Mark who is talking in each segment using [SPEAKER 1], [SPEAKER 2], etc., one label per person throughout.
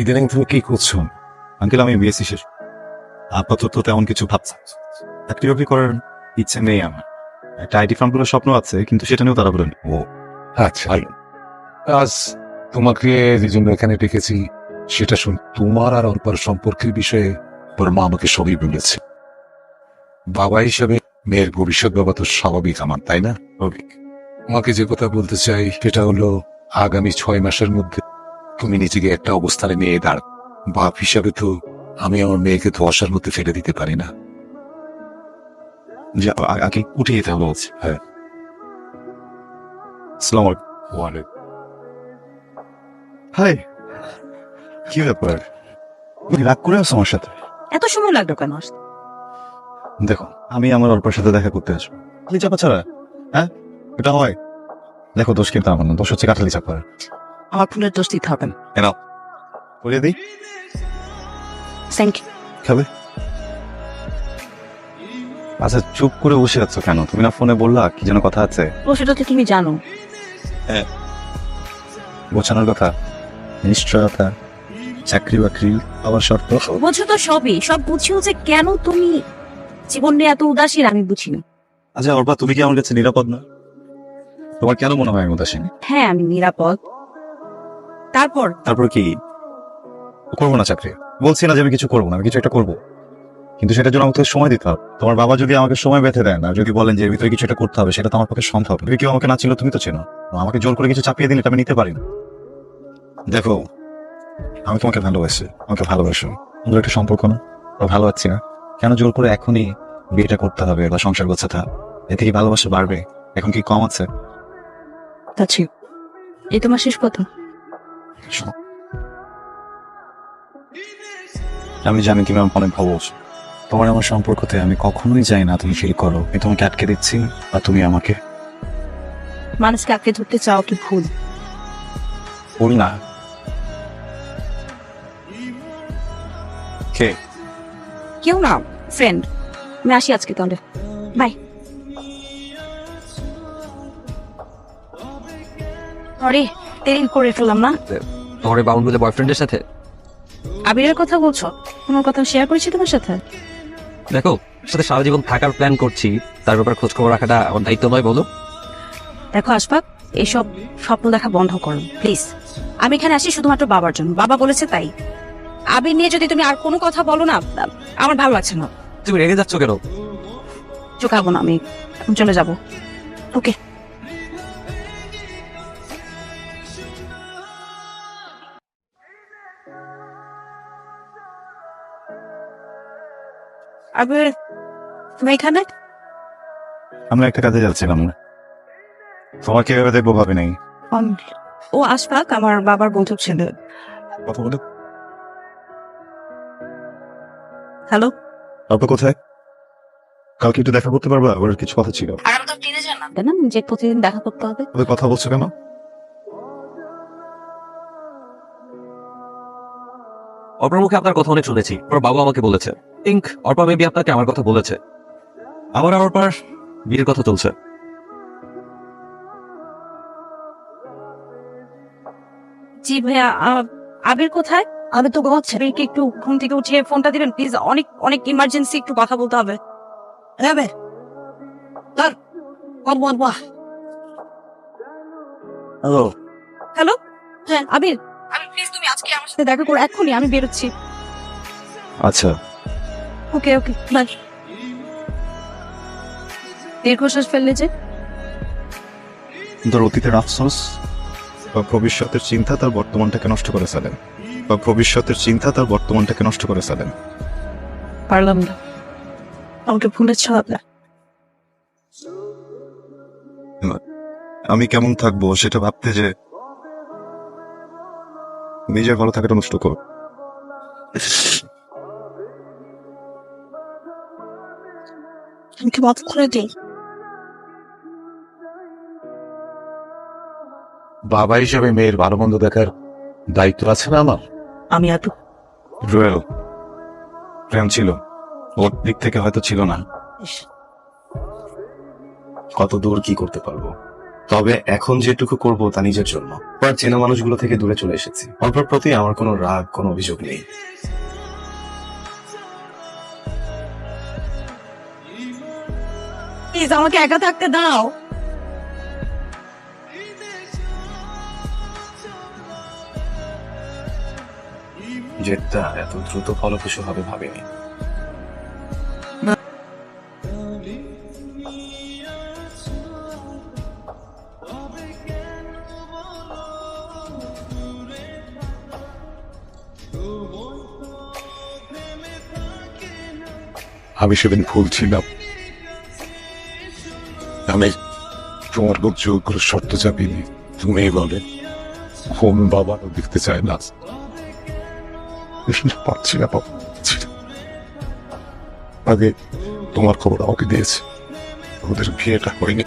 [SPEAKER 1] ইদানিং তুমি কি করছো?
[SPEAKER 2] আঙ্কেল, আমি বিএসসি শেষ, আপাতত তেমন কিছু ভাবছি। চাকরি বাকরি করার ইচ্ছে নেই আমার। একটা আইটি ফার্মগুলোর স্বপ্ন আছে, কিন্তু সেটা নিয়েও তারা বলেন।
[SPEAKER 1] ও আচ্ছা, আজ তোমাকে যে জন্য এখানে ডেকেছি সেটা শুন। তোমার আর অল্পার সম্পর্কের বিষয়ে ওর মা আমাকে সবই বলেছে। বাবা হিসেবে মেয়ের ভবিষ্যৎ বাবা তো স্বাভাবিক আমার, তাই না? তোমাকে যে কথা বলতে চাই সেটা হলো, আগামী 6 মাসের মধ্যে তুমি নিজেকে একটা অবস্থানে নিয়ে দাঁড়। বাপ হিসাবে তো আমি আমার মেয়েকে ধোয়াশার মধ্যে ফেলে দিতে পারি না।
[SPEAKER 2] যে আগে উঠে যেতে হবে বলছি।
[SPEAKER 1] হ্যাঁ।
[SPEAKER 2] আসসালামু আলাইকুম। হাই, কি ব্যাপার? তুমি রাগ করে আছো আমার সাথে?
[SPEAKER 3] এত সময় লাগলো কেন আসতে?
[SPEAKER 2] দেখো, আমি আমার অল্পের সাথে দেখা করতে আসবো। কাঠালি চাপা ছাড়া হ্যাঁ এটা হয়? দেখো, দোষ কিন্তু আমার না, দোষ হচ্ছে কাঠালি চাপা।
[SPEAKER 3] আমার ফুলের দোষ দিতে হবে না।
[SPEAKER 2] কেন করিয়ে দিই?
[SPEAKER 3] Thank you.
[SPEAKER 2] খাবে? আচ্ছা, চুপ করে বসে আছো কেন? তুমি না ফোনে বললা কি যেন কথা আছে?
[SPEAKER 3] ও সেটা তো তুমি জানো।
[SPEAKER 2] গোছানোর কথা, নিশ্চয়তা, চাকরি বাকরি, আবার শর্ত।
[SPEAKER 3] বোঝো তো সবই, সব বুঝিও যে কেন তুমি জীবন নিয়ে এত উদাসীন আমি বুঝি না।
[SPEAKER 2] আচ্ছা অর্পা, তুমি কি আমার কাছে নিরাপদ না? তোমার কেন মনে হয় আমি উদাসীন?
[SPEAKER 3] হ্যাঁ আমি নিরাপদ।
[SPEAKER 2] তারপর কি করবো না চাকরি? বলছি না যে আমি কিছু করবো না, আমি কিছু একটা করবো, কিন্তু সেটার জন্য আমাকে সময় দিতে হবে। তোমার বাবা যদি আমাকে সময় বেঁধে দেন আর যদি বলেন যে এর ভিতরে কিছু একটা করতে হবে, সেটা তো আমার পক্ষে সম্ভব। তুমি কেউ আমাকে না ছিল, তুমি তো চেনো। আমাকে জোর করে কিছু চাপিয়ে দিলে আমি নিতে পারি না। দেখো, আমি তোমাকে ভালোবাসি, আমাকে ভালোবাসো, আমাদের একটা সম্পর্ক না? ভালো আছি না, কেন জোর করে এখনই বিয়েটা করতে হবে বা সংসার গোছাতে হবে? এতে কি ভালোবাসা বাড়বে? এখন কি কম আছে?
[SPEAKER 3] আচ্ছা, এই তোমার শেষ কথা?
[SPEAKER 2] শোনো, আমি জানি তুমি আমার অনেক ভালোবাসো। তোমার আমার সম্পর্কতে আমি কখনোই চাই না তুমি ফিল করো আমি তোমাকে আটকে দিচ্ছি বা তুমি আমাকে।
[SPEAKER 3] মানুষকে আঁকড়ে ধরতে চাও কি ভুল?
[SPEAKER 2] ভুল না। কে?
[SPEAKER 3] কেউ না, ফ্রেন্ড। আমি আসি আজকে তাহলে, বাই। আরে দেরি করে ফেললাম না?
[SPEAKER 4] তোমার এই বাউন্ড বয়ফ্রেন্ডের সাথে?
[SPEAKER 3] আবিরের কথা বলছো? কোনো কথা শেয়ার করেছি তোমার সাথে?
[SPEAKER 4] দেখো, সাথে সারা জীবন থাকার প্ল্যান করছি, তার ব্যাপারে খোঁজ খবর রাখাটা আমার দায়িত্ব নয় বলো?
[SPEAKER 3] দেখো আশফাক, এইসব স্বপ্ন দেখা বন্ধ করো প্লিজ। আমি এখানে আসি শুধুমাত্র বাবার জন্য, বাবা বলেছে তাই। আবির নিয়ে যদি তুমি আর কোনো কথা বলো না, আমার ভালো লাগছে না।
[SPEAKER 4] তুমি রেগে যাচ্ছ কেন?
[SPEAKER 3] চোখাবো না, আমি এখন চলে যাব। ওকে। আবির, তুমি এখানে?
[SPEAKER 2] আমরা একটা কাজে যাচ্ছিলাম না, তোমার কিভাবে দেখবো ভাবে নাই।
[SPEAKER 3] ও আশফাক আমার বাবার বন্ধু ছেলে।
[SPEAKER 2] কথা বলে।
[SPEAKER 3] হ্যালো।
[SPEAKER 2] অল্প কোথায়? কালকে একটু দেখা করতে পারবা? ওর কিছু কথা ছিল।
[SPEAKER 3] আর আমি তো টিনেজার না, তাই না যে প্রতিদিন দেখা করতে হবে?
[SPEAKER 2] তবে কথা বলছো কেন?
[SPEAKER 4] অর্পার মুখে আপনার কথা অনেক শুনেছি, ওর বাবা আমাকে বলেছে। থিঙ্ক অর্পা মেবি আপনাকে আমার কথা বলেছে। আমার আর অর্পার বিয়ের কথা চলছে।
[SPEAKER 3] জি ভাইয়া, আবির কোথায়? আমি তো ঘুমাচ্ছি। আবিরকে একটু ঘুম থেকে উঠিয়ে ফোনটা দিবেন প্লিজ, অনেক অনেক ইমার্জেন্সি, একটু কথা বলতে হবে। হ্যাঁ
[SPEAKER 2] হ্যালো।
[SPEAKER 3] হ্যালো। হ্যাঁ আবির, আবির প্লিজ তুমি আজকে আমার সাথে দেখা করো এক্ষুনি, আমি বেরোচ্ছি।
[SPEAKER 2] আচ্ছা।
[SPEAKER 3] ওকে ওকে বাই। দীর্ঘশ্বাস ফেললে যে?
[SPEAKER 2] তোর অতীতের আফসোস বা ভবিষ্যতের চিন্তা তার বর্তমানটাকে নষ্ট করে ফেলেন, বা ভবিষ্যতের চিন্তা তার বর্তমানটাকে নষ্ট করে ফেলেন।
[SPEAKER 3] পারলাম না, আমাকে ভুলেছ আপনার।
[SPEAKER 2] আমি কেমন থাকবো সেটা ভাবতে যে নিজের ভালো থাকাটা নষ্ট করো।
[SPEAKER 3] আমাকে মাফ করে দিই।
[SPEAKER 1] বাবা হিসেবে মেয়ের ভালো মন্দ দেখার দায়িত্ব আছে না আমার?
[SPEAKER 3] আমি এত
[SPEAKER 2] রুয়েল, প্রেম ছিল, ওর দিক থেকে হয়তো ছিল না। কত দূর কি করতে পারবো
[SPEAKER 5] তবে এখন যেটুকু করব তা নিজের জন্য। আর চেনা মানুষগুলো থেকে দূরে চলে এসেছি। অল্পের প্রতি আমার কোনো রাগ, কোনো অভিযোগ নেই।
[SPEAKER 3] প্লিজ আমাকে একা থাকতে দাও।
[SPEAKER 5] জেদটা এত দ্রুত ফলপ্রসূ হবে ভাবিনি।
[SPEAKER 1] আমি সেদিন ভুল ছিলাম। আমি তোমার খুব জোর করে শর্ত চাপিনি। তুমি বলে ফোন বাবারও দেখতে চায় না। পারছি না বাবা, পারছি না। আগে তোমার খবর আমাকে দিয়েছে, ওদের বিয়েটা হয়নি।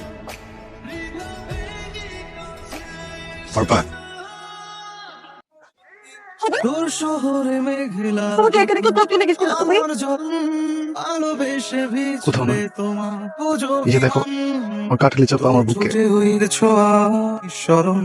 [SPEAKER 1] অর্পা,
[SPEAKER 6] তোর শহরে মেঘলা
[SPEAKER 3] তোমাকে এখানে কেউ থাকতে লেগেছিল তুমি?
[SPEAKER 6] আমার জন ভালোবেসে
[SPEAKER 5] কোথাও না।
[SPEAKER 6] ভিজবে তোমার
[SPEAKER 5] এই যে দেখো, আমার কাঠালি চাপা আমার বুকে।
[SPEAKER 6] ছোঁয়া স্মরণ